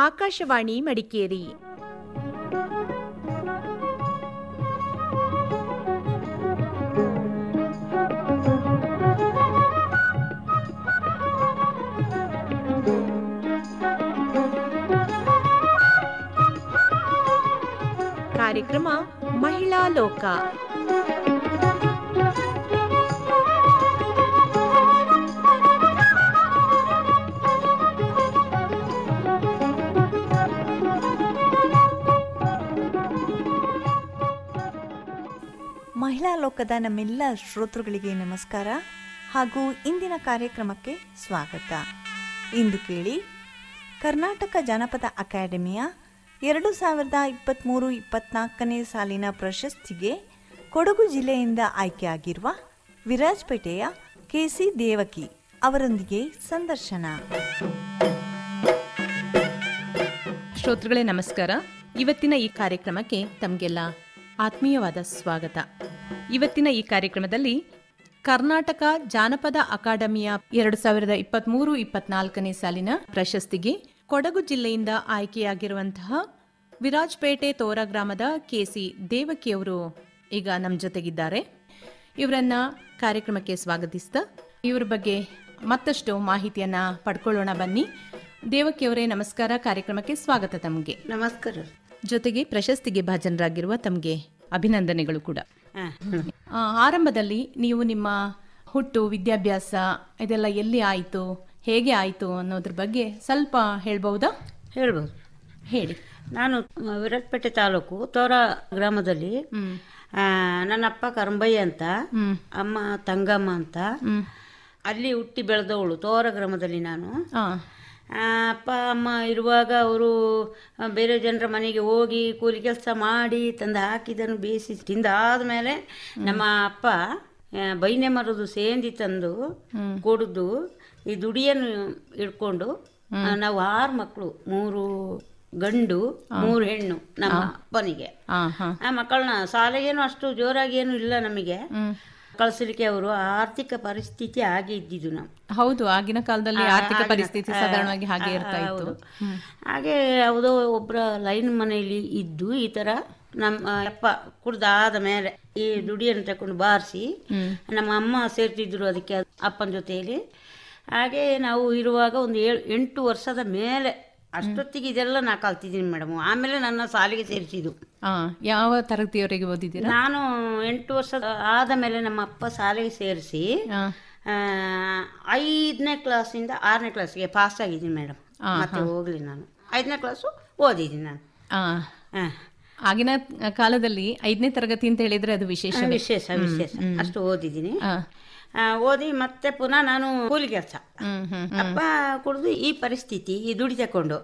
ಆಕಾಶವಾಣಿ ಮಡಿಕೇರಿ. ಕಾರ್ಯಕ್ರಮ ಮಹಿಳಾ ಲೋಕ. ಮಹಿಳಾ ಲೋಕದ ನಮ್ಮೆಲ್ಲ ಶ್ರೋತೃಗಳಿಗೆ ನಮಸ್ಕಾರ ಹಾಗೂ ಇಂದಿನ ಕಾರ್ಯಕ್ರಮಕ್ಕೆ ಸ್ವಾಗತ. ಇಂದು ಕೇಳಿ ಕರ್ನಾಟಕ ಜಾನಪದ ಅಕಾಡೆಮಿಯ 2023-24 ಸಾಲಿನ ಪ್ರಶಸ್ತಿಗೆ ಕೊಡಗು ಜಿಲ್ಲೆಯಿಂದ ಆಯ್ಕೆಯಾಗಿರುವ ವಿರಾಜಪೇಟೆಯ ಕೆ.ಸಿ. ದೇವಕಿ ಅವರೊಂದಿಗೆ ಸಂದರ್ಶನ. ಶ್ರೋತೃಗಳೇ ನಮಸ್ಕಾರ. ಇವತ್ತಿನ ಈ ಕಾರ್ಯಕ್ರಮಕ್ಕೆ ತಮಗೆಲ್ಲ ಆತ್ಮೀಯವಾದ ಸ್ವಾಗತ. ಇವತ್ತಿನ ಈ ಕಾರ್ಯಕ್ರಮದಲ್ಲಿ ಕರ್ನಾಟಕ ಜಾನಪದ ಅಕಾಡೆಮಿಯ 2023-24 ಸಾಲಿನ ಪ್ರಶಸ್ತಿಗೆ ಕೊಡಗು ಜಿಲ್ಲೆಯಿಂದ ಆಯ್ಕೆಯಾಗಿರುವಂತಹ ವಿರಾಜಪೇಟೆ ತೋರ ಗ್ರಾಮದ ಕೆ.ಸಿ. ದೇವಕಿಯವರು ಈಗ ನಮ್ಮ ಜೊತೆಗಿದ್ದಾರೆ. ಇವರನ್ನ ಕಾರ್ಯಕ್ರಮಕ್ಕೆ ಸ್ವಾಗತಿಸ್ತಾ ಇವರ ಬಗ್ಗೆ ಮತ್ತಷ್ಟು ಮಾಹಿತಿಯನ್ನ ಪಡ್ಕೊಳ್ಳೋಣ ಬನ್ನಿ. ದೇವಕಿಯವರೇ ನಮಸ್ಕಾರ, ಕಾರ್ಯಕ್ರಮಕ್ಕೆ ಸ್ವಾಗತ. ತಮಗೆ ನಮಸ್ಕಾರ. ಜೊತೆಗೆ ಪ್ರಶಸ್ತಿಗೆ ಭಾಜನರಾಗಿರುವ ತಮಗೆ ಅಭಿನಂದನೆಗಳು ಕೂಡ. ಆರಂಭದಲ್ಲಿ ನೀವು ನಿಮ್ಮ ಹುಟ್ಟು, ವಿದ್ಯಾಭ್ಯಾಸ ಇದೆಲ್ಲ ಎಲ್ಲಿ ಆಯಿತು, ಹೇಗೆ ಆಯಿತು ಅನ್ನೋದ್ರ ಬಗ್ಗೆ ಸ್ವಲ್ಪ ಹೇಳ್ಬಹುದಾ? ಹೇಳ್ಬೋದು, ಹೇಳಿ. ನಾನು ವಿರಾಜಪೇಟೆ ತಾಲೂಕು ತೋರ ಗ್ರಾಮದಲ್ಲಿ ನನ್ನ ಅಪ್ಪ ಕರಂಬಯ್ಯ ಅಂತ, ಅಮ್ಮ ತಂಗಮ್ಮ ಅಂತ, ಅಲ್ಲಿ ಹುಟ್ಟಿ ಬೆಳೆದವಳು ತೋರ ಗ್ರಾಮದಲ್ಲಿ ನಾನು. ಅಪ್ಪ ಅಮ್ಮ ಇರುವಾಗ ಅವರು ಬೇರೆ ಜನರ ಮನೆಗೆ ಹೋಗಿ ಕೂಲಿ ಕೆಲಸ ಮಾಡಿ ತಂದು ಹಾಕಿದನ್ನು ಬೇಯಿಸಿ ತಿಂದಾದ ಮೇಲೆ ನಮ್ಮ ಅಪ್ಪ ಬೈನೆ ಮರದು ಸೇಂದಿ ತಂದು ಕೊಡುದು ಈ ದುಡಿಯನ್ನು ಇಟ್ಕೊಂಡು ನಾವು 6 ಮಕ್ಕಳು, 3 ಗಂಡು 3 ಹೆಣ್ಣು ನಮ್ಮ ಅಪ್ಪನಿಗೆ. ಆ ಮಕ್ಕಳನ್ನ ಶಾಲೆಗೇನು ಅಷ್ಟು ಜೋರಾಗಿ ಏನು ಇಲ್ಲ ನಮಗೆ ಕಳಿಸಲಿಕ್ಕೆ, ಅವರು ಆರ್ಥಿಕ ಪರಿಸ್ಥಿತಿ ಹಾಗೆ ಇದ್ದಿದ್ದು ನಾವು. ಹೌದು, ಆಗಿನ ಕಾಲದಲ್ಲಿ ಆರ್ಥಿಕ ಪರಿಸ್ಥಿತಿ ಸಾಧಾರಣವಾಗಿ ಹಾಗೆ ಇರ್ತಾ ಇತ್ತು. ಹಾಗೆ ಯಾವುದೋ ಒಬ್ಬರ ಲೈನ್ ಮನೆಯಲ್ಲಿ ಇದ್ದು ಈ ಥರ ನಮ್ಮ ಅಪ್ಪ ಕುಡ್ದಾದ ಮೇಲೆ ಈ ದುಡಿಯನ್ನು ತಗೊಂಡು ಬಾರಿಸಿ ನಮ್ಮ ಅಮ್ಮ ಸೇರ್ತಿದ್ರು ಅದಕ್ಕೆ ಅಪ್ಪನ ಜೊತೆಯಲ್ಲಿ. ಹಾಗೆ ನಾವು ಇರುವಾಗ ಒಂದು 8 ವರ್ಷದ ಮೇಲೆ ಅಷ್ಟೊತ್ತಿಗೆ ಇದೆಲ್ಲ ನಾ ಕಲ್ತಿದ್ದೀನಿ ಮೇಡಮ್. ಆಮೇಲೆ ನನ್ನ ಶಾಲೆಗೆ ಸೇರಿಸಿದ್ದು. ಯಾವ ತರಗತಿಯವರೆಗೆ ಓದಿದ್ದೀರಾ? ನಾನು 8 ವರ್ಷ ಆದ ಮೇಲೆ ನಮ್ಮ ಅಪ್ಪ ಶಾಲೆಗೆ ಸೇರಿಸಿ 5ನೇ ಕ್ಲಾಸಿಂದ 6ನೇ ಕ್ಲಾಸ್ಗೆ ಪಾಸ್ ಆಗಿದ್ದೀನಿ ಮೇಡಮ್. ಮತ್ತೆ ಹೋಗ್ಲಿ, ನಾನು 5ನೇ ಕ್ಲಾಸು ಓದಿದ್ದೀನಿ ನಾನು. ಆಗಿನ ಕಾಲದಲ್ಲಿ 5ನೇ ತರಗತಿ ಅಂತ ಹೇಳಿದ್ರೆ ಅದು ವಿಶೇಷ ಅಷ್ಟು ಓದಿದ್ದೀನಿ. ಓದಿ ಮತ್ತೆ ಪುನಃ ನಾನು ಕೂಲಿ ಕೆಲಸ, ಅಪ್ಪ ಕುಡಿದು ಈ ಪರಿಸ್ಥಿತಿ ಈ ದುಡಿ ತಕೊಂಡು.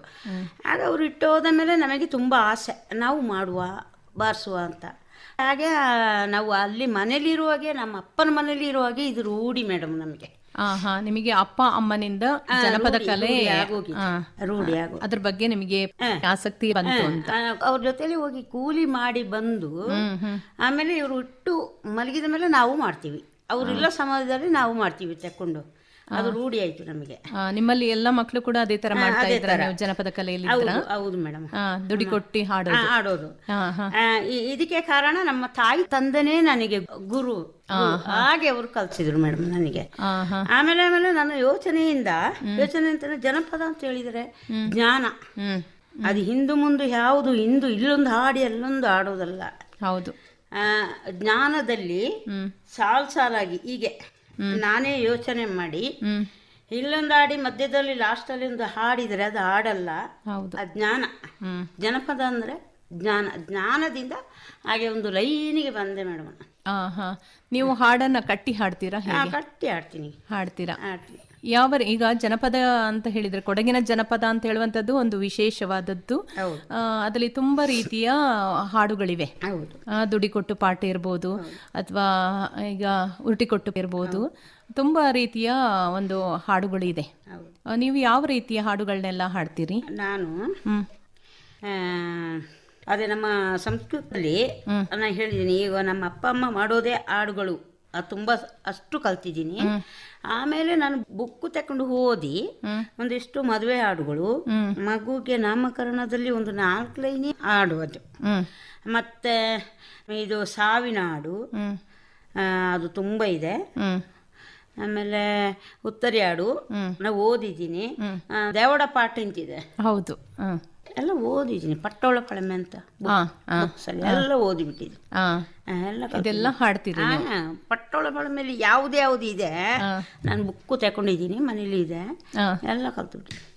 ಆಗ ಅವರು ಇಟ್ಟೋದ ಮೇಲೆ ನಮಗೆ ತುಂಬ ಆಸೆ, ನಾವು ಮಾಡುವ ಬಾರಿಸುವ ಅಂತ. ಹಾಗೆ ನಾವು ಅಲ್ಲಿ ಮನೇಲಿರುವಾಗೆ, ನಮ್ಮ ಅಪ್ಪನ ಮನೇಲಿ ಇರುವಾಗೆ ಇದು ರೂಢಿ ಮೇಡಮ್ ನಮಗೆ. ನಿಮಗೆ ಅಪ್ಪ ಅಮ್ಮನಿಂದ ಜನಪದ ಕಲೆ ರೂಢಿ ಆಗೋ ಅದ್ರ ಬಗ್ಗೆ ನಿಮಗೆ ಆಸಕ್ತಿ ಬಂತು ಅಂತ ಅವ್ರ ಜೊತೆಲಿ ಹೋಗಿ ಕೂಲಿ ಮಾಡಿ ಬಂದು ಆಮೇಲೆ ಇವರು ಇಟ್ಟು ಮಲಗಿದ ಮೇಲೆ ನಾವು ಮಾಡ್ತೀವಿ, ಅವರಿಲ್ಲ ಸಮಾಜದಲ್ಲಿ ನಾವು ಮಾಡ್ತೀವಿ ತಕೊಂಡು. ಅದು ರೂಢಿ ಆಯ್ತು ನಮಗೆ. ನಿಮ್ಮಲ್ಲಿ ಎಲ್ಲ ಮಕ್ಕಳು ಕೂಡ ಅದೇ ತರ ಮಾಡ್ತಾ ಇದ್ರ ನೀವು ಜನಪದ ಕಲೆಯಲ್ಲಿ? ಹೌದು ಮೇಡಮ್, ದುಡಿ ಕೊಟ್ಟಿ ಹಾಡೋದು. ಇದಕ್ಕೆ ಕಾರಣ ನಮ್ಮ ತಾಯಿ ತಂದೆನೇ ನನಗೆ ಗುರು, ಹಾಗೆ ಅವರು ಕಲ್ಸಿದ್ರು ಮೇಡಮ್ ನನಗೆ. ಆಮೇಲೆ ನನ್ನ ಯೋಚನೆ ಅಂತ ಜನಪದ ಅಂತ ಹೇಳಿದರೆ ಜ್ಞಾನ. ಅದು ಹಿಂದು ಮುಂದೆ ಯಾವುದು ಹಿಂದು ಇಲ್ಲೊಂದು ಹಾಡಿ ಅಲ್ಲೊಂದು ಆಡೋದಲ್ಲ. ಹೌದು, ಜ್ಞಾನದಲ್ಲಿ ಸಾಲಾಗಿ ಹೀಗೆ ನಾನೇ ಯೋಚನೆ ಮಾಡಿ ಇಲ್ಲೊಂದು ಹಾಡಿ ಮಧ್ಯದಲ್ಲಿ ಲಾಸ್ಟಲ್ಲಿ ಒಂದು ಹಾಡಿದರೆ ಅದು ಹಾಡಲ್ಲ, ಅದು ಜ್ಞಾನ. ಜನಪದ ಅಂದರೆ ಜ್ಞಾನದಿಂದ ಹಾಗೆ ಒಂದು ಲೈನಿಗೆ ಬಂದೆ ಮೇಡಮ್. ನೀವು ಹಾಡನ್ನ ಕಟ್ಟಿ ಹಾಡ್ತೀರಾ? ಕಟ್ಟಿ ಹಾಡ್ತೀರಾ? ಯಾವ ಈಗ ಜನಪದ ಅಂತ ಹೇಳಿದ್ರೆ ಕೊಡಗಿನ ಜನಪದ ಅಂತ ಹೇಳುವಂಥದ್ದು ಒಂದು ವಿಶೇಷವಾದದ್ದು. ಅದರಲ್ಲಿ ತುಂಬಾ ರೀತಿಯ ಹಾಡುಗಳಿವೆ. ದುಡಿಕೊಟ್ಟು ಪಾಠ ಇರ್ಬೋದು, ಅಥವಾ ಈಗ ಉರುಟಿಕೊಟ್ಟು ಇರ್ಬೋದು, ತುಂಬಾ ರೀತಿಯ ಒಂದು ಹಾಡುಗಳಿದೆ. ನೀವು ಯಾವ ರೀತಿಯ ಹಾಡುಗಳನ್ನೆಲ್ಲ ಹಾಡ್ತೀರಿ? ನಾನು ಅದೇ ನಮ್ಮ ಸಂಸ್ಕೃತದಲ್ಲಿ ನಾನು ಹೇಳಿದ್ದೀನಿ, ಈಗ ನಮ್ಮ ಅಪ್ಪ ಅಮ್ಮ ಮಾಡೋದೇ ಹಾಡುಗಳು ಅದು ತುಂಬ ಅಷ್ಟು ಕಲ್ತಿದ್ದೀನಿ. ಆಮೇಲೆ ನಾನು ಬುಕ್ಕು ತಕೊಂಡು ಓದಿ ಒಂದಿಷ್ಟು ಮದುವೆ ಹಾಡುಗಳು, ಮಗುಗೆ ನಾಮಕರಣದಲ್ಲಿ ಒಂದು 4 ಲೈನಿ ಹಾಡುವುದು, ಮತ್ತೆ ಇದು ಸಾವಿನ ಹಾಡು ಅದು ತುಂಬ ಇದೆ. ಆಮೇಲೆ ಉತ್ತರಿ ಹಾಡು ನಾವು ಓದಿದ್ದೀನಿ. ದೇವಡ ಪಾಠ ಅಂತಿದೆ, ಹೌದು, ಎಲ್ಲ ಓದಿದ್ದೀನಿ. ಪಟ್ಟೋಳ ಪಳಮೆ ಅಂತ ಎಲ್ಲ ಓದಿಬಿಟ್ಟಿದ್ದೆ, ಇದೆಲ್ಲ ಹಾಡ್ತೀರಿ. ಪಟ್ಟೋಳ ಪಳಮೆಯಲ್ಲಿ ಯಾವ್ದು ಇದೆ ನಾನು ಬುಕ್ಕು ತಕೊಂಡಿದ್ದೀನಿ, ಮನೇಲಿ ಇದೆ, ಎಲ್ಲ ಕಲ್ತ್ಬಿಟ್ಟಿದ್ದೆ.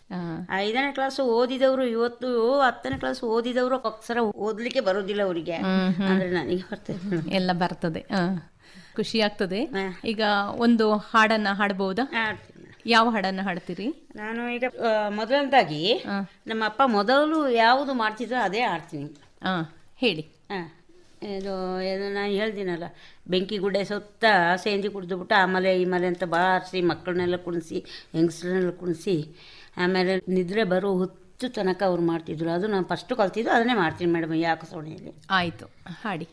5ನೇ ಕ್ಲಾಸ್ ಓದಿದವರು ಇವತ್ತು 10ನೇ ಕ್ಲಾಸ್ ಓದಿದವರು ಅಕ್ಷರ ಓದ್ಲಿಕ್ಕೆ ಬರೋದಿಲ್ಲ ಅವರಿಗೆ, ಅಂದ್ರೆ ನನಗೆ ಬರ್ತದೆ, ಎಲ್ಲ ಬರ್ತದೆ, ಖುಷಿ ಆಗ್ತದೆ. ಈಗ ಒಂದು ಹಾಡನ್ನ ಹಾಡಬಹುದಾ? ಯಾವ ಹಾಡನ್ನ ಹಾಡ್ತೀರಿ? ನಾನು ಈಗ ಮೊದಲನೇದಾಗಿ ನಮ್ಮ ಅಪ್ಪ ಮೊದಲು ಯಾವುದು ಮಾಡ್ತಿದ್ರು ಅದೇ ಆಡ್ತೀನಿ. ಹೇಳಿ. ಇದು ನಾನು ಹೇಳ್ತೀನಲ್ಲ, ಬೆಂಕಿ ಗುಡ್ಡೆ ಸುತ್ತ ಸೇಂದಿ ಕುಡಿದ್ಬಿಟ್ಟು ಆಮೇಲೆ ಈ ಮಲೆ ಅಂತ ಬಾರಿಸಿ ಮಕ್ಕಳನ್ನೆಲ್ಲ ಕುಣಿಸಿ ಹೆಂಗಸ್ರನ್ನೆಲ್ಲ ಕುಣಿಸಿ ಆಮೇಲೆ ನಿದ್ರೆ ಬರೋ ಹುಚ್ಚು ತನಕ ಅವ್ರು ಮಾಡ್ತಿದ್ರು. ಅದು ನಾನು ಫಸ್ಟು ಕಲ್ತಿದ್ದು, ಅದನ್ನೇ ಮಾಡ್ತೀನಿ ಮೇಡಮ್ ಈ ಆಕಾಶವಾಣಿಯಲ್ಲಿ. ಆಯಿತು, ಹಾಡಿ.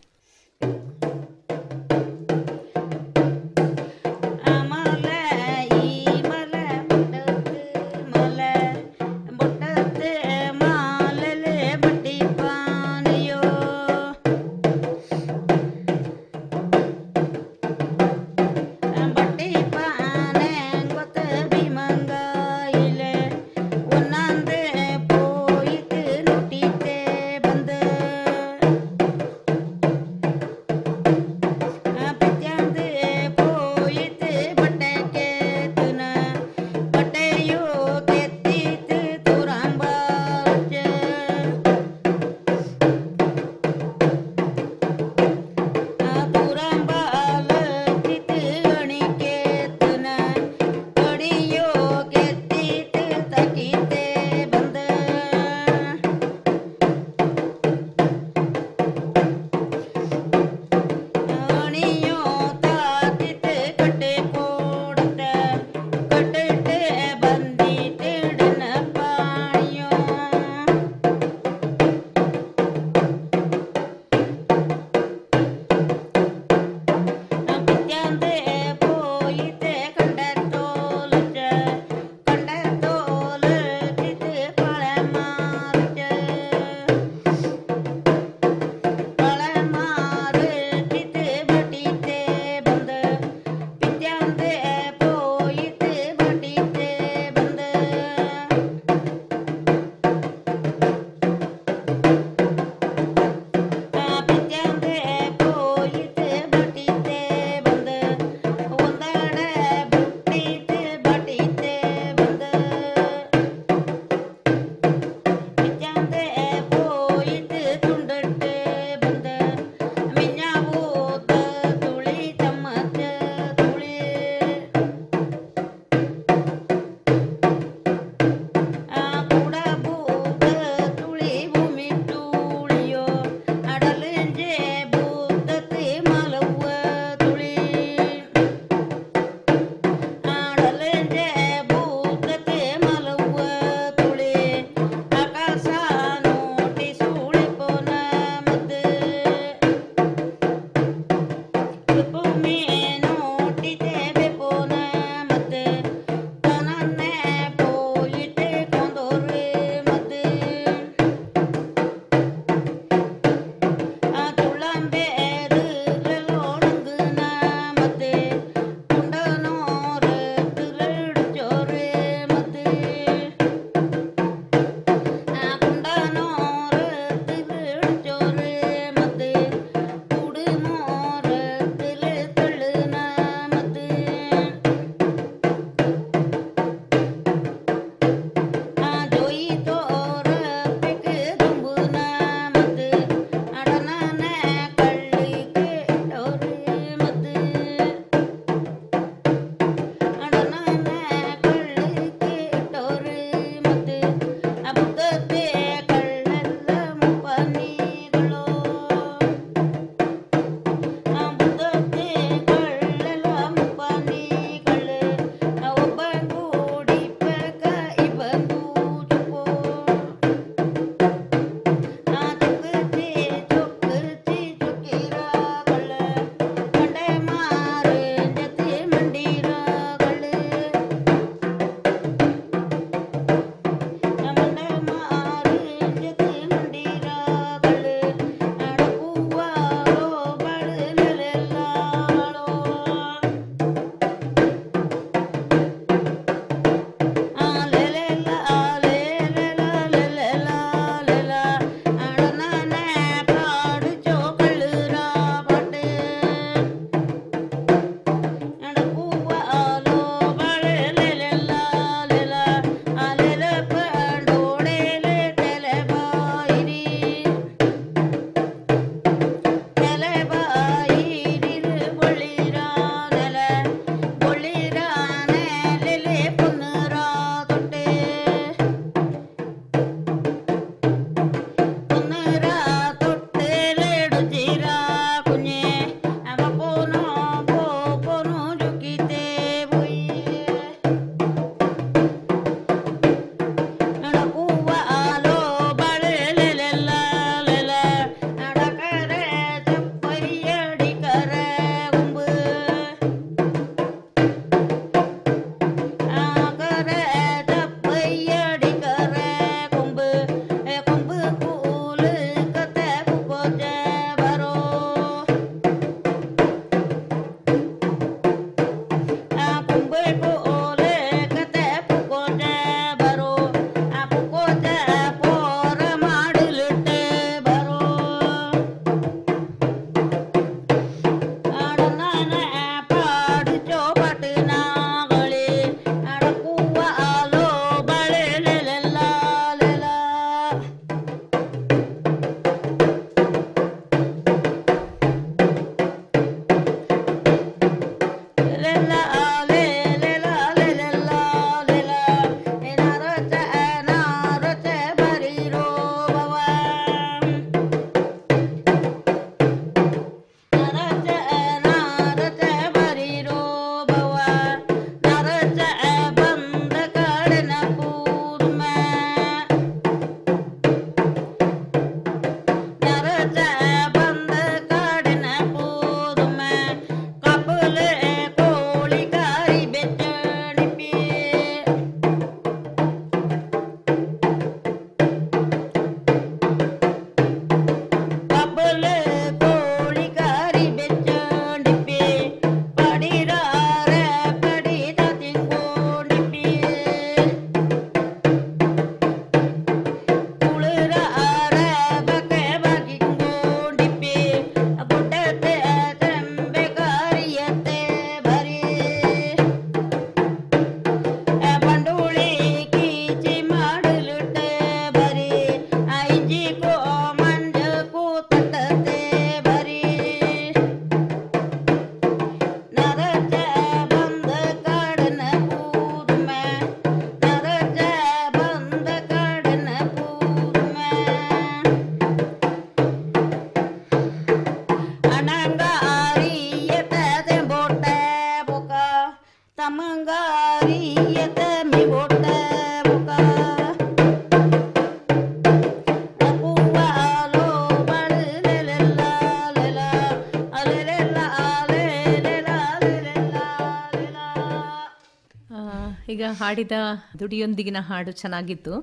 ಈಗ ಹಾಡಿದ ದುಡಿಯೊಂದಿಗಿನ ಹಾಡು ಚೆನ್ನಾಗಿತ್ತು.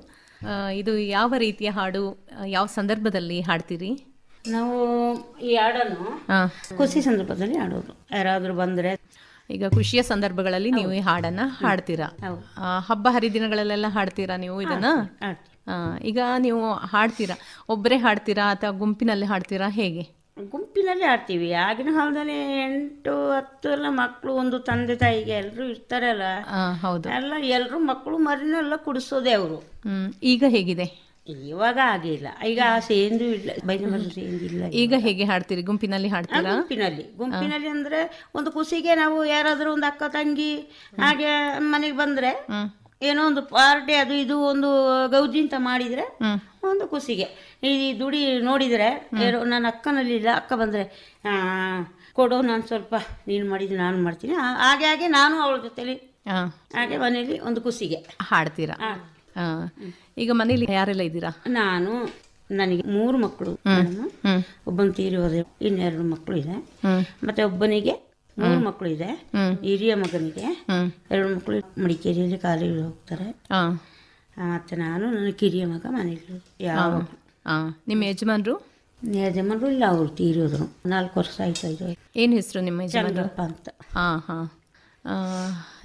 ಇದು ಯಾವ ರೀತಿಯ ಹಾಡು, ಯಾವ ಸಂದರ್ಭದಲ್ಲಿ ಹಾಡ್ತೀರಿ? ನಾವು ಈ ಹಾಡನ್ನು ಖುಷಿ ಸಂದರ್ಭದಲ್ಲಿ ಹಾಡೋದು. ಯಾರಾದರೂ ಬಂದರೆ, ಈಗ ಖುಷಿಯ ಸಂದರ್ಭಗಳಲ್ಲಿ ನೀವು ಈ ಹಾಡನ್ನ ಹಾಡ್ತೀರಾ. ಹಬ್ಬ ಹರಿದಿನಗಳಲ್ಲೆಲ್ಲ ಹಾಡ್ತೀರಾ ನೀವು ಇದನ್ನ? ಈಗ ನೀವು ಹಾಡ್ತೀರಾ, ಒಬ್ಬರೇ ಹಾಡ್ತೀರಾ ಅಥವಾ ಗುಂಪಿನಲ್ಲಿ ಹಾಡ್ತೀರಾ, ಹೇಗೆ? ಗುಂಪಿನಲ್ಲಿ ಆಡ್ತೀವಿ. ಆಗಿನ ಕಾಲದಲ್ಲಿ 8, 10 ಎಲ್ಲ ಮಕ್ಕಳು, ಒಂದು ತಂದೆ ತಾಯಿಗೆ ಎಲ್ಲರೂ ಇರ್ತಾರಲ್ಲ. ಹೌದು, ಎಲ್ಲ ಎಲ್ಲರೂ ಮಕ್ಕಳು ಮರಿನೆಲ್ಲ ಕುಡಿಸೋದೆ ಅವರು. ಈಗ ಹೇಗಿದೆ? ಇವಾಗ ಆಗಿಲ್ಲ. ಈಗ ಸೇಂದು ಇಲ್ಲ, ಬೈನಮರ ಸೇಂದು ಇಲ್ಲ. ಈಗ ಹೇಗೆ ಹಾಡ್ತೀರಿ? ಗುಂಪಿನಲ್ಲಿ ಹಾಡ್ತೀರಾ? ಗುಂಪಿನಲ್ಲಿ ಅಂದ್ರೆ ಒಂದು ಖುಷಿಗೆ ನಾವು ಯಾರಾದರೂ ಒಂದು ಅಕ್ಕ ತಂಗಿ ಹಾಗೆ ಮನೆಗೆ ಬಂದ್ರೆ ಏನೋ ಒಂದು ಪಾರ್ಟಿ ಅದು ಇದು ಒಂದು ಗೌಜಿ ಅಂತ ಮಾಡಿದ್ರೆ ಒಂದು ಖುಷಿಗೆ. ಈ ದುಡಿ ನೋಡಿದ್ರೆ ನನ್ನ ಅಕ್ಕನಲ್ಲಿ ಇಲ್ಲ, ಅಕ್ಕ ಬಂದ್ರೆ ಕೊಡೋ, ನಾನು ಸ್ವಲ್ಪ ನೀನು ಮಾಡಿದ್ದು ನಾನು ಮಾಡ್ತೀನಿ, ಹಾಗೆ ನಾನು ಅವಳ ಜೊತೆಲಿ ಹಾಗೆ ಮನೇಲಿ ಒಂದು ಖುಷಿಗೆ ಹಾಡ್ತೀರಾ. ಈಗ ಮನೇಲಿ ಯಾರೆಲ್ಲ ಇದ್ದೀರಾ? ನಾನು, ನನಗೆ 3 ಮಕ್ಕಳು, ಒಬ್ಬನ ತೀರಿ ಹೋದೆ, 2 ಮಕ್ಕಳು ಇದೆ. ಮತ್ತೆ ಒಬ್ಬನಿಗೆ 3 ಮಕ್ಕಳು ಇದೆ. ಹಿರಿಯ ಮಗನಿಗೆ 2 ಮಕ್ಕಳು ಮಡಿಕೇರಿಯಲ್ಲಿ ಕಾಲೇಜಿಗೆ ಹೋಗ್ತಾರೆ. ಮತ್ತೆ ನಾನು, ನನ್ನ ಕಿರಿಯ ಮಗ ಮನೇಲಿ. ಯಾವ ನಿಮ್ಮ ಯಜಮಾನ್ರು ಇಲ್ಲ, ಅವರು ತೀರಿ ಹೋದ್ರು, 4 ವರ್ಷ ಆಯ್ತು. ಏನು ಹೆಸರು ನಿಮ್ಮ ಯಜಮಾನ್ರಪ್ಪ ಅಂತ?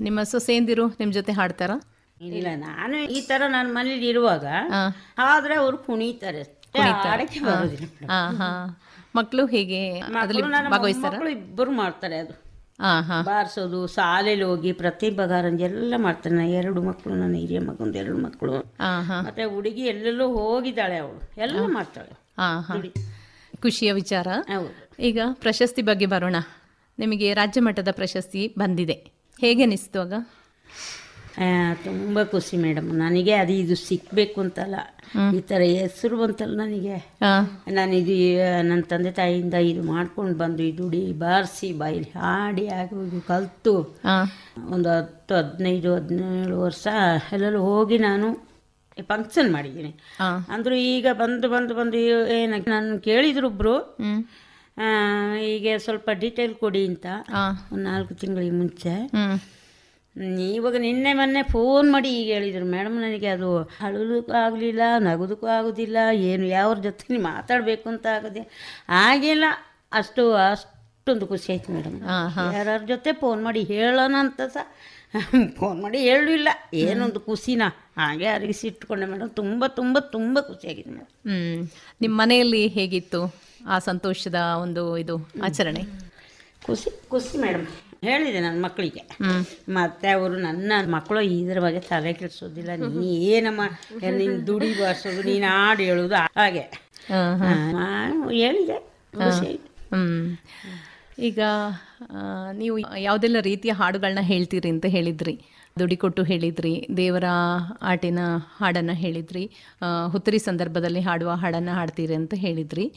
ನಿಮ್ಮ ಸೊಸೆಯಂದಿರು ನಿಮ್ಮ ಜೊತೆ ಹಾಡ್ತಾರಾ? ಇಲ್ಲ, ನಾನು ಈ ತರ ನನ್ನ ಮನೇಲಿ ಇರುವಾಗ ಆದ್ರೆ ಅವರು ಕುಣಿತಾರೆ, ಹಾಡಕ್ಕೆ ಬರೋದಿಲ್ಲ. ಮಕ್ಕಳು ಹೇಗೆ ಭಾಗವಹಿಸ್ತಾರ? ಇಬ್ಬರು ಮಾಡ್ತಾರೆ. ಅದು ಬಾರಿಸೋದು, ಶಾಲೆಯಲ್ಲಿ ಹೋಗಿ ಪ್ರತಿಭಾ ಕಾರಂಜಿ ಎಲ್ಲ ಮಾಡ್ತಾರೆ. ನಾನು 2 ಮಕ್ಕಳು, ನನ್ನ ಹಿರಿಯ ಮಗಂದು 2 ಮಕ್ಕಳು. ಮತ್ತೆ ಹುಡುಗಿ ಎಲ್ಲೆಲ್ಲೋ ಹೋಗಿದ್ದಾಳೆ, ಅವಳು ಎಲ್ಲ ಮಾಡ್ತಾಳೆ. ಖುಷಿಯ ವಿಚಾರ. ಈಗ ಪ್ರಶಸ್ತಿ ಬಗ್ಗೆ ಬರೋಣ. ನಿಮಗೆ ರಾಜ್ಯ ಮಟ್ಟದ ಪ್ರಶಸ್ತಿ ಬಂದಿದೆ, ಹೇಗೆ ಅನಿಸ್ತು ಆಗ? ತುಂಬ ಖುಷಿ ಮೇಡಮ್. ನನಗೆ ಅದು ಇದು ಸಿಕ್ಬೇಕು ಅಂತಲ್ಲ, ಈ ಥರ ಹೆಸರು ಬಂತಲ್ಲ ನನಗೆ. ನಾನಿದು ನನ್ನ ತಂದೆ ತಾಯಿಯಿಂದ ಇದು ಮಾಡ್ಕೊಂಡು ಬಂದು ಈ ದುಡಿ ಬಾರಿಸಿ ಬಾಯಲ್ಲಿ ಹಾಡಿ ಆಗೋದು ಕಲಿತು ಒಂದು 10, 15, 17 ವರ್ಷ ಎಲ್ಲೆಲ್ಲೂ ಹೋಗಿ ನಾನು ಫಂಕ್ಷನ್ ಮಾಡಿದ್ದೀನಿ. ಅಂದರೂ ಈಗ ಬಂದು ಏನಾಗಿ ನಾನು ಕೇಳಿದ್ರು ಒಬ್ಬರು, ಹೀಗೆ ಸ್ವಲ್ಪ ಡೀಟೇಲ್ ಕೊಡಿ ಅಂತ, ಒಂದು 4 ತಿಂಗಳಿಗೆ ಮುಂಚೆ. ಇವಾಗ ನಿನ್ನೆ ಮೊನ್ನೆ ಫೋನ್ ಮಾಡಿ ಈಗ ಹೇಳಿದರು, ಮೇಡಮ್ ನನಗೆ ಅದು ಅಳೋದಕ್ಕೂ ಆಗಲಿಲ್ಲ, ನಗೋದಕ್ಕೂ ಆಗೋದಿಲ್ಲ, ಏನು ಯಾವ್ರ ಜೊತೆ ಮಾತಾಡಬೇಕು ಅಂತ ಆಗೋದಿಲ್ಲ, ಹಾಗೆಲ್ಲ ಅಷ್ಟೊಂದು ಖುಷಿ ಆಯ್ತು ಮೇಡಮ್. ಯಾರ್ಯಾರ ಜೊತೆ ಫೋನ್ ಮಾಡಿ ಹೇಳೋಣ ಅಂತ ಸಹ ಫೋನ್ ಮಾಡಿ ಹೇಳಲಿಲ್ಲ, ಏನೊಂದು ಖುಷಿನ ಹಾಗೆ ಅರಗಿಸಿಟ್ಕೊಂಡೆ ಮೇಡಮ್. ತುಂಬ ತುಂಬ ತುಂಬ ಖುಷಿಯಾಗಿದೆ ಮೇಡಮ್. ನಿಮ್ಮ ಮನೆಯಲ್ಲಿ ಹೇಗಿತ್ತು ಆ ಸಂತೋಷದ ಒಂದು ಇದು ಆಚರಣೆ? ಖುಷಿ ಮೇಡಮ್. ಹೇಳಿದೆ ನನ್ನ ಮಕ್ಕಳಿಗೆ, ಮತ್ತೆ ಅವರು ನನ್ನ ಮಕ್ಕಳು ಇದ್ರ ಬಗ್ಗೆ ತಲೆ ಕೆಡಿಸೋದಿಲ್ಲ, ನೀನು ಏನಮ್ಮ ನೀನು ದುಡಿ ಬಾರಿಸೋದು, ನೀನು ಹಾಡು ಹೇಳೋದು ಹಾಗೆ ಹೇಳಿದೆ. ಈಗ ನೀವು ಯಾವುದೆಲ್ಲ ರೀತಿಯ ಹಾಡುಗಳನ್ನ ಹೇಳ್ತೀರಿ ಅಂತ ಹೇಳಿದ್ರಿ, ದುಡಿಕೊಟ್ಟು ಹೇಳಿದ್ರಿ, ದೇವರ ಆಟಿನ ಹಾಡನ್ನು ಹೇಳಿದ್ರಿ, ಹುತ್ತರಿ ಸಂದರ್ಭದಲ್ಲಿ ಹಾಡುವ ಹಾಡನ್ನು ಹಾಡ್ತೀರಿ ಅಂತ ಹೇಳಿದ್ರಿ.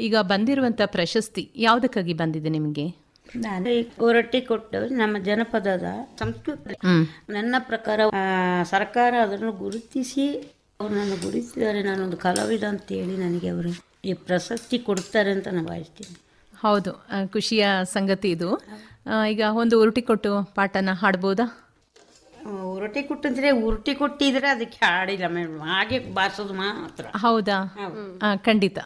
ಈಗ ಬಂದಿರುವಂಥ ಪ್ರಶಸ್ತಿ ಯಾವುದಕ್ಕಾಗಿ ಬಂದಿದೆ ನಿಮಗೆ? ನಾನು ಹೊರಟ್ಟಿ ಕೊಟ್ಟು ನಮ್ಮ ಜನಪದದ ಸಂಸ್ಕೃತಿ, ನನ್ನ ಪ್ರಕಾರ ಸರ್ಕಾರ ಅದನ್ನು ಗುರುತಿಸಿ ಅವ್ರು ನನ್ನ ಗುರುತಿಸಿದ್ದಾರೆ, ನಾನೊಂದು ಕಲಾವಿದ ಅಂತೇಳಿ ನನಗೆ ಅವರು ಈ ಪ್ರಶಸ್ತಿ ಕೊಡ್ತಾರೆ ಅಂತ ನಾನು ಭಾವಿಸ್ತೀನಿ. ಹೌದು, ಖುಷಿಯ ಸಂಗತಿ ಇದು. ಈಗ ಒಂದು ಉರುಟಿ ಕೊಟ್ಟು ಪಾಠನ ಹಾಡ್ಬೋದಾ? ಉರುಟಿ ಕೊಟ್ಟಿದ್ರೆ ಉರುಟಿ ಕೊಟ್ಟಿದ್ರೆ ಅದಕ್ಕೆ ಹಾಡಿಲ್ಲ ಮೇಡಮ್, ಹಾಗೆ ಬಾರಿಸೋದು ಮಾತ್ರ. ಹೌದಾ? ಖಂಡಿತ.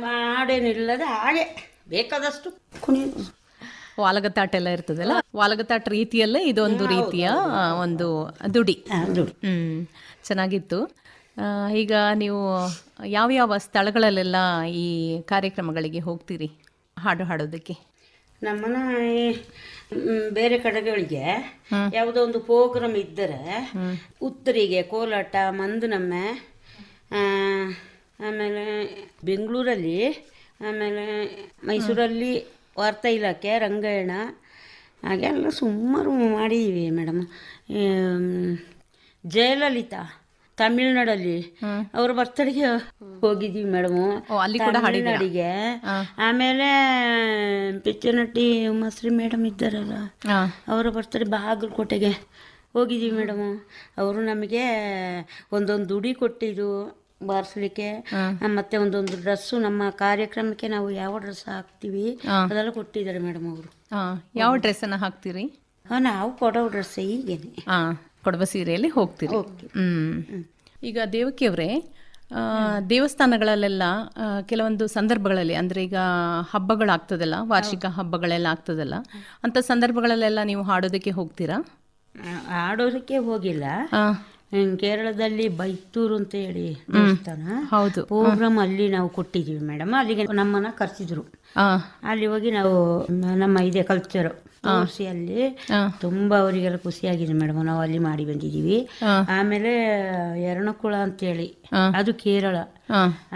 ಹಾಡೇನಿಲ್ಲದೆ ಹಾಗೆ ಬೇಕಾದಷ್ಟು ಕುಣಿಯೋದು. ವಾಲಗತ್ತಾಟ ಎಲ್ಲ ಇರ್ತದಲ್ಲ, ವಾಲಗತ್ತಾಟ ರೀತಿಯಲ್ಲೇ ಇದೊಂದು ರೀತಿಯ ಒಂದು ದುಡಿ. ಚೆನ್ನಾಗಿತ್ತು. ಈಗ ನೀವು ಯಾವ್ಯಾವ ಸ್ಥಳಗಳಲ್ಲೆಲ್ಲ ಈ ಕಾರ್ಯಕ್ರಮಗಳಿಗೆ ಹೋಗ್ತೀರಿ ಹಾಡು ಹಾಡೋದಕ್ಕೆ? ನಮ್ಮನ್ನ ಬೇರೆ ಕಡೆಗಳಿಗೆ ಯಾವುದೋ ಒಂದು ಪ್ರೋಗ್ರಾಮ್ ಇದ್ದರೆ ಉತ್ತರಿಗೆ ಕೋಲಾಟ, ಮಂದನಮ್ಮೆ, ಆಮೇಲೆ ಬೆಂಗಳೂರಲ್ಲಿ, ಆಮೇಲೆ ಮೈಸೂರಲ್ಲಿ ವಾರ್ತಾ ಇಲಾಖೆ, ರಂಗಾಯಣ, ಹಾಗೆಲ್ಲ ಸುಮಾರು ಮಾಡಿದ್ದೀವಿ ಮೇಡಮ್. ಜಯಲಲಿತಾ ತಮಿಳ್ನಾಡಲ್ಲಿ ಅವ್ರ ಬರ್ತಡೆಗೆ ಹೋಗಿದ್ದೀವಿ ಮೇಡಮು, ತಮಿಳ್ನಾಡಿಗೆ. ಆಮೇಲೆ ಪಿಕ್ಚರ್ ನಟಿ ಉಮಾಶ್ರೀ ಮೇಡಮ್ ಇದ್ದಾರಲ್ಲ, ಅವರ ಬರ್ತಡೆ ಬಾಗಲಕೋಟೆಗೆ ಹೋಗಿದ್ದೀವಿ ಮೇಡಮು. ಅವರು ನಮಗೆ ಒಂದೊಂದು ದುಡಿ ಕೊಟ್ಟಿದ್ದು ಬಾರಿಸ್ಲಿಕ್ಕೆ, ಮತ್ತೆ ಒಂದೊಂದು ಡ್ರೆಸ್ಸು ನಮ್ಮ ಕಾರ್ಯಕ್ರಮಕ್ಕೆ ನಾವು ಯಾವ ಡ್ರೆಸ್ ಹಾಕ್ತೀವಿ ಅದೆಲ್ಲ ಕೊಟ್ಟಿದ್ದಾರೆ ಮೇಡಮ್ ಅವರು. ಯಾವ ಡ್ರೆಸ್ಸನ್ನು ಹಾಕ್ತೀರಿ? ನಾವು ಕೊಡೋ ಡ್ರೆಸ್ ಹೀಗೇನೆ, ಕೊಡವ ಸೀರೆಯಲ್ಲಿ ಹೋಗ್ತೀರಿ. ಈಗ ದೇವಕಿಯವರೇ, ದೇವಸ್ಥಾನಗಳಲ್ಲೆಲ್ಲ ಕೆಲವೊಂದು ಸಂದರ್ಭಗಳಲ್ಲಿ, ಅಂದರೆ ಈಗ ಹಬ್ಬಗಳಾಗ್ತದಲ್ಲ, ವಾರ್ಷಿಕ ಹಬ್ಬಗಳೆಲ್ಲ ಆಗ್ತದಲ್ಲ, ಅಂಥ ಸಂದರ್ಭಗಳಲ್ಲೆಲ್ಲ ನೀವು ಹಾಡೋದಕ್ಕೆ ಹೋಗ್ತೀರಾ? ಹಾಡೋದಕ್ಕೆ ಹೋಗಿಲ್ಲ. ಕೇರಳದಲ್ಲಿ ಬೈತೂರು ಅಂತ ಹೇಳಿ ದೇವಸ್ಥಾನ, ಹೌದು, ಪ್ರೋಗ್ರಾಮ್ ಅಲ್ಲಿ ನಾವು ಕೊಟ್ಟಿದ್ದೀವಿ ಮೇಡಮ್. ಅಲ್ಲಿಗೆ ನಮ್ಮನ್ನ ಕರೆಸಿದ್ರು. ಅಲ್ಲಿ ಹೋಗಿ ನಾವು ನಮ್ಮ ಇದೆ ಕಲ್ಚರ್ ತೋರಿಸಿ ಅಲ್ಲಿ ತುಂಬಾ ಅವರಿಗೆಲ್ಲ ಖುಷಿಯಾಗಿದೆ ಮೇಡಮ್. ನಾವು ಅಲ್ಲಿ ಮಾಡಿ ಬಂದಿದ್ದೀವಿ. ಆಮೇಲೆ ಎರ್ಣಕುಳ ಅಂತೇಳಿ, ಅದು ಕೇರಳ.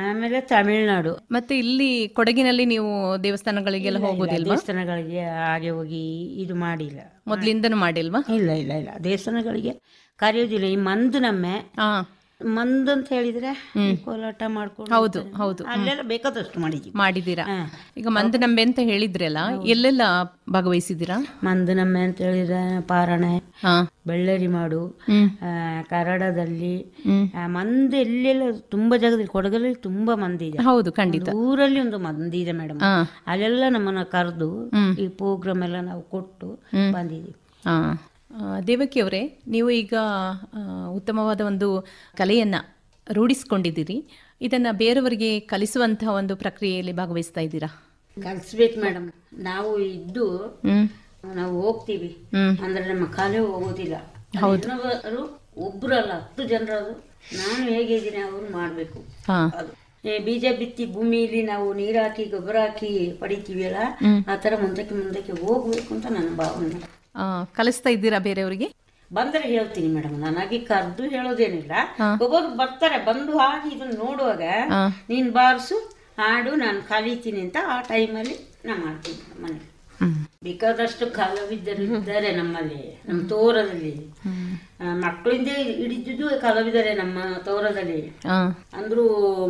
ಆಮೇಲೆ ತಮಿಳ್ನಾಡು. ಮತ್ತೆ ಇಲ್ಲಿ ಕೊಡಗಿನಲ್ಲಿ ನೀವು ದೇವಸ್ಥಾನಗಳಿಗೆಲ್ಲ ಹೋಗೋದಿಲ್ಲ? ದೇವಸ್ಥಾನಗಳಿಗೆ ಹಾಗೆ ಹೋಗಿ ಇದು ಮಾಡಿಲ್ಲ, ಮೊದ್ಲಿಂದನೂ ಮಾಡಿಲ್ವಾ? ಇಲ್ಲ ಇಲ್ಲ ಇಲ್ಲ, ದೇವಸ್ಥಾನಗಳಿಗೆ ಕರೆಯೋದಿಲ್ಲ. ಈ ಮಂದನಮ್ಮೆ, ಮಂದ್ ಅಂತ ಹೇಳಿದ್ರೆ ಕೋಲಾಟ ಮಾಡ್ಕೊಂಡು, ಹೌದು ಹೌದು, ಅಲ್ಲೆಲ್ಲ ಬೇಕಾದಷ್ಟು ಮಾಡಿದ್ದೀರಾ. ಈಗ ಮಂದನಮ್ಮೆ ಅಂತ ಹೇಳಿದ್ರಲ್ಲ, ಎಲ್ಲೆಲ್ಲ ಭಾಗವಹಿಸಿದ್ದೀರಾ? ಮಂದನಮ್ಮೆ ಅಂತ ಹೇಳಿದ್ರೆ ಪಾರಣೆ, ಬೆಳ್ಳರಿ ಮಾಡು, ಕರಡದಲ್ಲಿ ಮಂದಿ ಎಲ್ಲೆಲ್ಲ ತುಂಬಾ ಜಾಗದಲ್ಲಿ, ಕೊಡಗಲ್ಲಿ ತುಂಬಾ ಮಂದಿ ಇದೆ. ಹೌದು, ಖಂಡಿತ. ಊರಲ್ಲಿ ಒಂದು ಮಂದಿ ಇದೆ ಮೇಡಮ್. ಅಲ್ಲೆಲ್ಲ ನಮ್ಮನ್ನ ಕರೆದು ಈ ಪ್ರೋಗ್ರಾಮ್ ಎಲ್ಲ ನಾವು ಕೊಟ್ಟು ಬಂದಿದ್ದೀವಿ. ದೇವಕಿಯವರೇ, ನೀವು ಈಗ ಉತ್ತಮವಾದ ಒಂದು ಕಲೆಯನ್ನು ರೂಢಿಸ್ಕೊಂಡಿದ್ದೀರಿ. ಇದನ್ನು ಬೇರೆಯವರಿಗೆ ಕಲಿಸುವಂತಹ ಒಂದು ಪ್ರಕ್ರಿಯೆಯಲ್ಲಿ ಭಾಗವಹಿಸ್ತಾ ಇದ್ದೀರಾ? ಕಲಿಸ್ಬೇಕು ಮೇಡಮ್. ನಾವು ಇದ್ದು ನಾವು ಹೋಗ್ತೀವಿ ಅಂದ್ರೆ ನಮ್ಮ ಕಲೆ ಹೋಗೋದಿಲ್ಲ. ಒಬ್ಬರಲ್ಲ 10 ಜನರದು. ನಾನು ಹೇಗಿದ್ದೀನಿ ಅವ್ರು ಮಾಡಬೇಕು. ಅದು ಬೀಜ ಬಿತ್ತಿ ಭೂಮಿಯಲ್ಲಿ ನಾವು ನೀರು ಹಾಕಿ ಗೊಬ್ಬರ ಹಾಕಿ ಪಡಿತೀವಲ್ಲ, ಆ ಥರ ಮುಂದಕ್ಕೆ ಹೋಗ್ಬೇಕು ಅಂತ ನನ್ನ ಭಾವನೆ. ಕಲಿಸ್ತಾ ಇದ್ದೀರಾ ಬೇರೆಯವರಿಗೆ? ಬಂದರೆ ಹೇಳ್ತೀನಿ ಮೇಡಮ್. ನನಗೆ ಕರೆದು ಹೇಳೋದೇನಿಲ್ಲ. ಒಬ್ಬರು ಬರ್ತಾರೆ, ಬಂದು ಹಾಗೆ ಇದನ್ನ ನೋಡುವಾಗ ನೀನ್ ಬಾರಿಸು, ಹಾಡು, ನಾನು ಕಲಿತೀನಿ ಅಂತ ಆ ಟೈಮಲ್ಲಿ ನಾ ಮಾಡ್ತೀನಿ ಮನೇಲಿ. ಬೇಕಾದಷ್ಟು ಕಲಾವಿದರು ಇದ್ದಾರೆ ನಮ್ಮಲ್ಲಿ, ನಮ್ಮ ತೋರದಲ್ಲಿ. ಮಕ್ಕಳಿಂದ ಹಿಡಿದಿದ್ದು ಕಲಾವಿದರೆ ನಮ್ಮ ತೋರದಲ್ಲಿ. ಅಂದ್ರೂ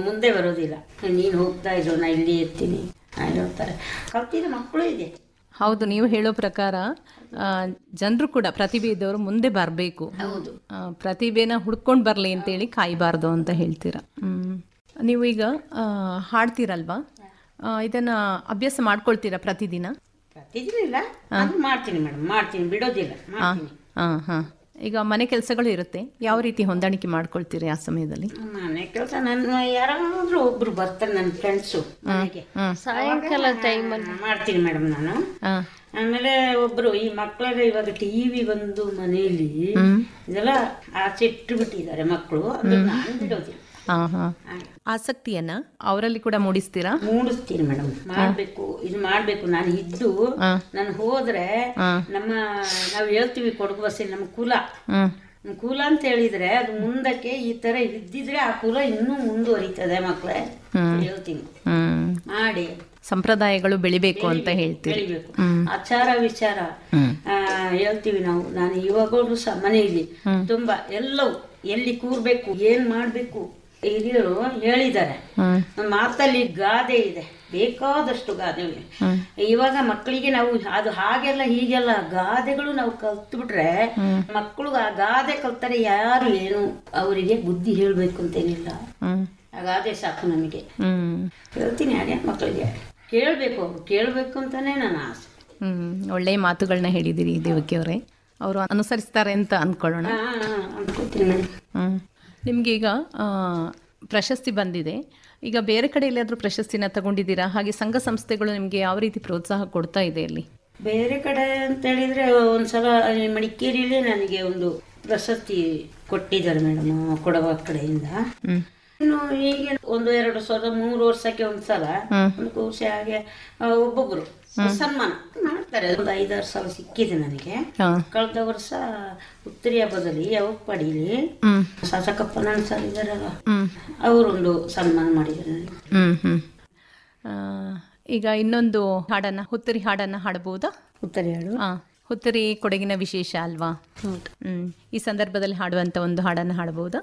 ಮುಂದೆ ಬರೋದಿಲ್ಲ. ನೀನು ಹೋಗ್ತಾ ಇದ್ರು, ನಾ ಇಲ್ಲಿ ಇರ್ತೀನಿ ಹೇಳ್ತಾರೆ. ಕಲ್ತಿದ ಮಕ್ಕಳು ಇದೆ. ಹೌದು, ನೀವು ಹೇಳೋ ಪ್ರಕಾರ ಜನರು ಕೂಡ ಪ್ರತಿಭೆ ಇದ್ದವರು ಮುಂದೆ ಬರಬೇಕು. ಹೌದು, ಪ್ರತಿಭೆನ ಹುಡ್ಕೊಂಡು ಬರಲಿ ಅಂತೇಳಿ ಕಾಯಬಾರ್ದು ಅಂತ ಹೇಳ್ತೀರಾ. ನೀವು ಈಗ ಹಾಡ್ತೀರಲ್ವಾ, ಇದನ್ನ ಅಭ್ಯಾಸ ಮಾಡ್ಕೊಳ್ತೀರಾ ಪ್ರತಿದಿನ? ಪ್ರತಿದಿನ ಇಲ್ಲ, ಮಾಡ್ತೀನಿ ಮೇಡಮ್, ಮಾಡ್ತೀನಿ, ಬಿಡೋದಿಲ್ಲ. ಈಗ ಮನೆ ಕೆಲಸಗಳು ಇರುತ್ತೆ, ಯಾವ ರೀತಿ ಹೊಂದಾಣಿಕೆ ಮಾಡ್ಕೊಳ್ತೀರಿ ಆ ಸಮಯದಲ್ಲಿ? ಮನೆ ಕೆಲಸ ನನ್ನ ಯಾರಾದ್ರೂ ಒಬ್ರು ಬರ್ತಾರೆ, ನನ್ನ ಫ್ರೆಂಡ್ಸು ಮನೆಗೆ, ಸಾಯಂಕಾಲ ಟೈಮಲ್ಲಿ ಮಾಡ್ತೀನಿ ಮೇಡಮ್ ನಾನು. ಆಮೇಲೆ ಒಬ್ರು ಈ ಮಕ್ಕಳೆಲ್ಲ ಇವಾಗ ಟಿವಿ ಬಂದು ಮನೆಯಲ್ಲಿ ಇದೆಲ್ಲ ಆಚೆ ಇಟ್ಟು ಬಿಟ್ಟಿದ್ದಾರೆ ಮಕ್ಕಳು, ಅಂದ್ರೆ ನಾನು ಬಿಡೋದಿಲ್ಲ. ಆಸಕ್ತಿಯನ್ನ ಅವರಲ್ಲಿ ಕೂಡ ಮೂಡಿಸ್ತೀರಾ? ಮೂಡಿಸ್ತೀನಿ ಮೇಡಮ್. ಮಾಡ್ಬೇಕು, ಇದು ಮಾಡ್ಬೇಕು. ನಾನು ಇದ್ದು ನಾನು ಹೋದ್ರೆ ನಾವು ಹೇಳ್ತೀವಿ ಕೊಡಗು ಬಸ್ಸಲ್ಲಿ ನಮ್ಮ ಕುಲ ಅಂತ ಹೇಳಿದ್ರೆ ಅದು ಮುಂದಕ್ಕೆ ಈ ತರ ಇದ್ದಿದ್ರೆ ಆ ಕುಲ ಇನ್ನೂ ಮುಂದುವರಿತದೆ ಮಕ್ಕಳೇ ಹೇಳ್ತೀನಿ. ಮಾಡಿ ಸಂಪ್ರದಾಯಗಳು ಬೆಳಿಬೇಕು ಅಂತ ಹೇಳ್ತೀವಿ. ಬೆಳಿಬೇಕು, ಆಚಾರ ವಿಚಾರ ಹೇಳ್ತೀವಿ ನಾವು. ನಾನು ಇವಾಗಲೂ ಸಹ ಮನೆಯಲ್ಲಿ ತುಂಬಾ ಎಲ್ಲವೂ ಎಲ್ಲಿ ಕೂರ್ಬೇಕು, ಏನ್ ಮಾಡ್ಬೇಕು ಹಿರಿಯರು ಹೇಳಿದ್ದಾರೆ. ಮಾತಲ್ಲಿ ಗಾದೆ ಇದೆ, ಬೇಕಾದಷ್ಟು ಗಾದೆ. ಇವಾಗ ಮಕ್ಕಳಿಗೆ ನಾವು ಅದು ಹಾಗೆಲ್ಲ ಹೀಗೆಲ್ಲ ಗಾದೆಗಳು ನಾವು ಕಲ್ತು ಬಿಟ್ರೆ ಮಕ್ಕಳು ಆ ಗಾದೆ ಕಲ್ತಾರೆ. ಯಾರು ಏನು ಅವರಿಗೆ ಬುದ್ಧಿ ಹೇಳ್ಬೇಕು ಅಂತೇನಿಲ್ಲ, ಆ ಗಾದೆ ಸಾಕು ನಮಗೆ. ಹೇಳ್ತೀನಿ ಹಾಗೆ ಮಕ್ಕಳಿಗೆ ಕೇಳ್ಬೇಕು, ಅವ್ರು ಕೇಳ್ಬೇಕು ಅಂತಾನೆ ನನ್ನ ಆಸೆ. ಒಳ್ಳೆಯ ಮಾತುಗಳನ್ನ ಹೇಳಿದಿರಿ ದೇವಕಿಯವರೇ. ಅವರು ಅನುಸರಿಸ್ತಾರೆ ಅಂತ ಅಂದ್ಕೊಳ್ಳೋಣ. ಅನ್ಕೋತೀನಿ ಮೇಡಮ್. ನಿಮ್ಗೆ ಈಗ ಪ್ರಶಸ್ತಿ ಬಂದಿದೆ, ಈಗ ಬೇರೆ ಕಡೆ ಎಲ್ಲಾದ್ರೂ ಪ್ರಶಸ್ತಿನ ತಗೊಂಡಿದ್ದೀರಾ? ಹಾಗೆ ಸಂಘ ಸಂಸ್ಥೆಗಳು ನಿಮ್ಗೆ ಯಾವ ರೀತಿ ಪ್ರೋತ್ಸಾಹ ಕೊಡ್ತಾ ಇದೆ ಅಲ್ಲಿ? ಬೇರೆ ಕಡೆ ಅಂತ ಹೇಳಿದ್ರೆ ಒಂದ್ಸಲ ಮಡಿಕೇರಿಯಲ್ಲಿ ನನಗೆ ಒಂದು ಪ್ರಶಸ್ತಿ ಕೊಟ್ಟಿದ್ದಾರೆ ಮೇಡಮ್ ಕೊಡವ ಕಡೆಯಿಂದ. ಇನ್ನು ಹೀಗೆ 1-2 ವರ್ಷಕ್ಕೆ ಒಂದ್ಸಲ ಒಂದು ಖುಷಿ ಹಾಗೆ ಒಬ್ಬೊಬ್ರು ಸನ್ಮಾನ ಮಾಡ್ತಾರೆ. ಒಂದು 5-6 ಸಲ ಸಿಕ್ಕಿದೆ ನನಗೆ. ಕಳೆದ ವರ್ಷ ಉತ್ತರಿ ಹಬ್ಬದಲ್ಲಿ ಯಾವಾಗ ಪಡೀಲಿ ಶಾಸಕಪ್ಪ ನನ್ನ ಸರ್ ಇದಾರಲ್ಲ, ಅವರೊಂದು ಸನ್ಮಾನ ಮಾಡಿದ್ದಾರೆ ನನಗೆ. ಈಗ ಇನ್ನೊಂದು ಹಾಡನ್ನ, ಹುತ್ತರಿ ಹಾಡನ್ನ ಹಾಡಬಹುದಾ? ಉತ್ತರಿ ಹಾಡು. ಹುತ್ತರಿ ಕೊಡಗಿನ ವಿಶೇಷ ಅಲ್ವಾ? ಈ ಸಂದರ್ಭದಲ್ಲಿ ಹಾಡುವಂತ ಒಂದು ಹಾಡನ್ನ ಹಾಡಬಹುದಾ?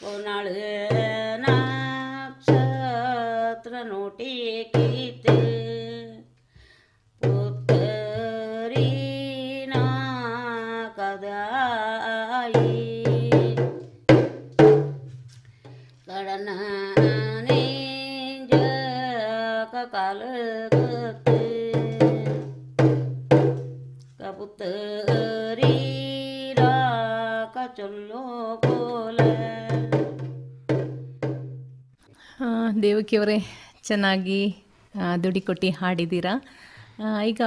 कोणाळ नक्षत्र नोटी कीते पुतरी ना कदाई कडनाने काल कबूतरी का चलो ಕೋಲ. ದೇವಕಿಯವರೇ, ಚೆನ್ನಾಗಿ ದುಡಿಕೊಟ್ಟು ಹಾಡಿದ್ದೀರಾ. ಈಗ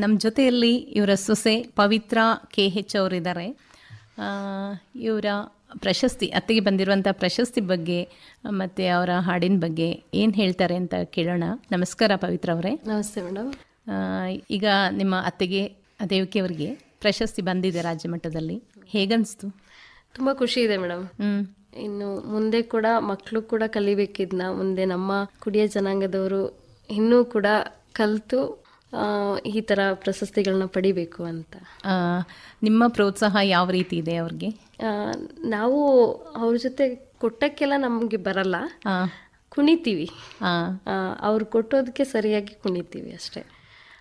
ನಮ್ಮ ಜೊತೆಯಲ್ಲಿ ಇವರ ಸೊಸೆ ಪವಿತ್ರ KH ಅವರಿದ್ದಾರೆ. ಇವರ ಪ್ರಶಸ್ತಿ, ಅತ್ತೆಗೆ ಬಂದಿರುವಂಥ ಪ್ರಶಸ್ತಿ ಬಗ್ಗೆ ಮತ್ತು ಅವರ ಹಾಡಿನ ಬಗ್ಗೆ ಏನು ಹೇಳ್ತಾರೆ ಅಂತ ಕೇಳೋಣ. ನಮಸ್ಕಾರ ಪವಿತ್ರ ಅವರೇ. ನಮಸ್ತೆ ಮೇಡಮ್. ಈಗ ನಿಮ್ಮ ಅತ್ತೆಗೆ ದೇವಕಿಯವರಿಗೆ ಪ್ರಶಸ್ತಿ ಬಂದಿದೆ ರಾಜ್ಯ ಮಟ್ಟದಲ್ಲಿ, ಹೇಗನ್ನಿಸ್ತು? ತುಂಬ ಖುಷಿ ಇದೆ ಮೇಡಮ್. ಇನ್ನು ಮುಂದೆ ಕೂಡ ಮಕ್ಕಳು ಕೂಡ ಕಲಿಬೇಕಿದ್ನ, ಮುಂದೆ ನಮ್ಮ ಕುಡಿಯ ಜನಾಂಗದವರು ಇನ್ನೂ ಕೂಡ ಕಲಿತು ಈ ಥರ ಪ್ರಶಸ್ತಿಗಳನ್ನ ಪಡಿಬೇಕು ಅಂತ. ನಿಮ್ಮ ಪ್ರೋತ್ಸಾಹ ಯಾವ ರೀತಿ ಇದೆ ಅವ್ರಿಗೆ? ನಾವು ಅವ್ರ ಜೊತೆ ಕೊಟ್ಟಕ್ಕೆಲ್ಲ ನಮಗೆ ಬರಲ್ಲ, ಕುಣಿತೀವಿ. ಅವ್ರು ಕೊಟ್ಟೋದಕ್ಕೆ ಸರಿಯಾಗಿ ಕುಣಿತೀವಿ ಅಷ್ಟೇ.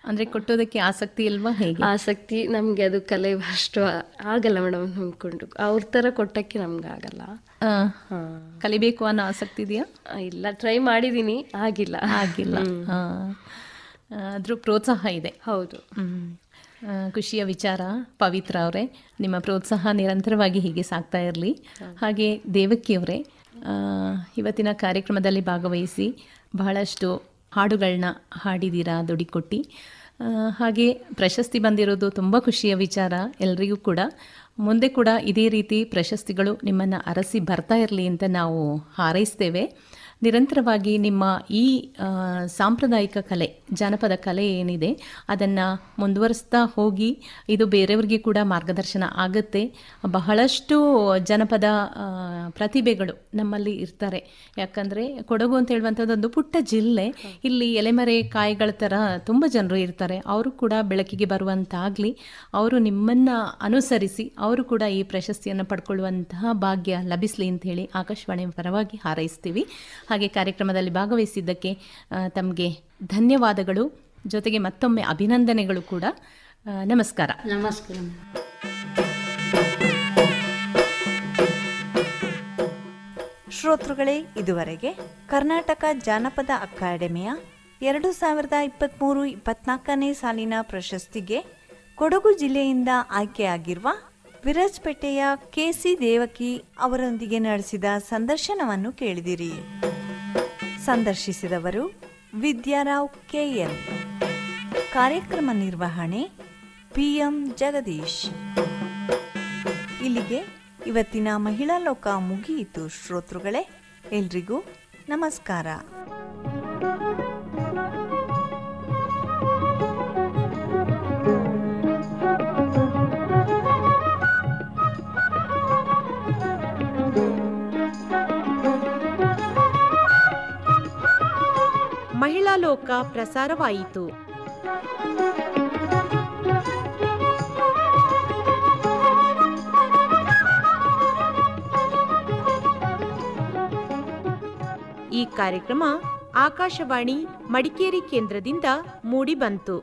ಅಂದರೆ ಕೊಟ್ಟೋದಕ್ಕೆ ಆಸಕ್ತಿ ಇಲ್ವಾ, ಹೇಗೆ? ಆಸಕ್ತಿ ನಮಗೆ ಅದು ಕಲೆ ಅಷ್ಟು ಆಗಲ್ಲ ಮೇಡಮ್. ನಂಬ್ಕೊಂಡು ಅವ್ರ ಥರ ಕೊಟ್ಟಕ್ಕೆ ನಮ್ಗೆ ಆಗಲ್ಲ. ಕಲಿಬೇಕು ಅನ್ನೋ ಆಸಕ್ತಿ ಇದೆಯಾ? ಇಲ್ಲ, ಟ್ರೈ ಮಾಡಿದ್ದೀನಿ, ಆಗಿಲ್ಲ. ಅದ್ರ ಪ್ರೋತ್ಸಾಹ ಇದೆ. ಹೌದು. ಖುಷಿಯ ವಿಚಾರ ಪವಿತ್ರ ಅವರೇ. ನಿಮ್ಮ ಪ್ರೋತ್ಸಾಹ ನಿರಂತರವಾಗಿ ಹೀಗೆ ಸಾಗ್ತಾ ಇರಲಿ. ಹಾಗೆ ದೇವಕಿಯವರೇ, ಇವತ್ತಿನ ಕಾರ್ಯಕ್ರಮದಲ್ಲಿ ಭಾಗವಹಿಸಿ ಬಹಳಷ್ಟು ಹಾಡುಗಳನ್ನ ಹಾಡಿದ್ದೀರಾ, ದುಡಿಕೊಟ್ಟು. ಹಾಗೆ ಪ್ರಶಸ್ತಿ ಬಂದಿರೋದು ತುಂಬ ಖುಷಿಯ ವಿಚಾರ ಎಲ್ರಿಗೂ ಕೂಡ. ಮುಂದೆ ಕೂಡ ಇದೇ ರೀತಿ ಪ್ರಶಸ್ತಿಗಳು ನಿಮ್ಮನ್ನು ಅರಸಿ ಬರ್ತಾ ಇರಲಿ ಅಂತ ನಾವು ಹಾರೈಸ್ತೇವೆ. ನಿರಂತರವಾಗಿ ನಿಮ್ಮ ಈ ಸಾಂಪ್ರದಾಯಿಕ ಕಲೆ, ಜಾನಪದ ಕಲೆ ಏನಿದೆ ಅದನ್ನು ಮುಂದುವರಿಸ್ತಾ ಹೋಗಿ. ಇದು ಬೇರೆಯವ್ರಿಗೆ ಕೂಡ ಮಾರ್ಗದರ್ಶನ ಆಗುತ್ತೆ. ಬಹಳಷ್ಟು ಜನಪದ ಪ್ರತಿಭೆಗಳು ನಮ್ಮಲ್ಲಿ ಇರ್ತಾರೆ. ಯಾಕಂದರೆ ಕೊಡಗು ಅಂತ ಹೇಳುವಂಥದ್ದೊಂದು ಪುಟ್ಟ ಜಿಲ್ಲೆ. ಇಲ್ಲಿ ಎಲೆಮರೆ ಕಾಯಿಗಳ ಥರ ತುಂಬ ಜನರು ಇರ್ತಾರೆ. ಅವರು ಕೂಡ ಬೆಳಕಿಗೆ ಬರುವಂತಾಗಲಿ, ಅವರು ನಿಮ್ಮನ್ನು ಅನುಸರಿಸಿ ಅವರು ಕೂಡ ಈ ಪ್ರಶಸ್ತಿಯನ್ನು ಪಡ್ಕೊಳ್ಳುವಂತಹ ಭಾಗ್ಯ ಲಭಿಸಲಿ ಅಂತ ಹೇಳಿ ಆಕಾಶವಾಣಿ ಪರವಾಗಿ ಹಾರೈಸ್ತೀವಿ. ಹಾಗೆ ಕಾರ್ಯಕ್ರಮದಲ್ಲಿ ಭಾಗವಹಿಸಿದ್ದಕ್ಕೆ ತಮಗೆ ಧನ್ಯವಾದಗಳು, ಜೊತೆಗೆ ಮತ್ತೊಮ್ಮೆ ಅಭಿನಂದನೆಗಳು ಕೂಡ. ನಮಸ್ಕಾರ. ನಮಸ್ಕಾರ. ಶ್ರೋತೃಗಳೇ, ಇದುವರೆಗೆ ಕರ್ನಾಟಕ ಜಾನಪದ ಅಕಾಡೆಮಿಯ 2023-24ನೇ ಸಾಲಿನ ಪ್ರಶಸ್ತಿಗೆ ಕೊಡಗು ಜಿಲ್ಲೆಯಿಂದ ಆಯ್ಕೆಯಾಗಿರುವ ವಿರಾಜಪೇಟೆಯ KC ದೇವಕಿ ಅವರೊಂದಿಗೆ ನಡೆಸಿದ ಸಂದರ್ಶನವನ್ನು ಕೇಳಿದಿರಿ. ಸಂದರ್ಶಿಸಿದವರು ವಿದ್ಯಾರಾವ್ KL. ಕಾರ್ಯಕ್ರಮ ನಿರ್ವಹಣೆ PM ಜಗದೀಶ್. ಇಲ್ಲಿಗೆ ಇವತ್ತಿನ ಮಹಿಳಾ ಲೋಕ ಮುಗಿಯಿತು. ಶ್ರೋತೃಗಳೇ, ಎಲ್ರಿಗೂ ನಮಸ್ಕಾರ. ಮಹಿಳಾ ಲೋಕ ಪ್ರಸಾರವಾಯಿತು. ಈ ಕಾರ್ಯಕ್ರಮ ಆಕಾಶವಾಣಿ ಮಡಿಕೇರಿ ಕೇಂದ್ರದಿಂದ ಮೂಡಿಬಂತು.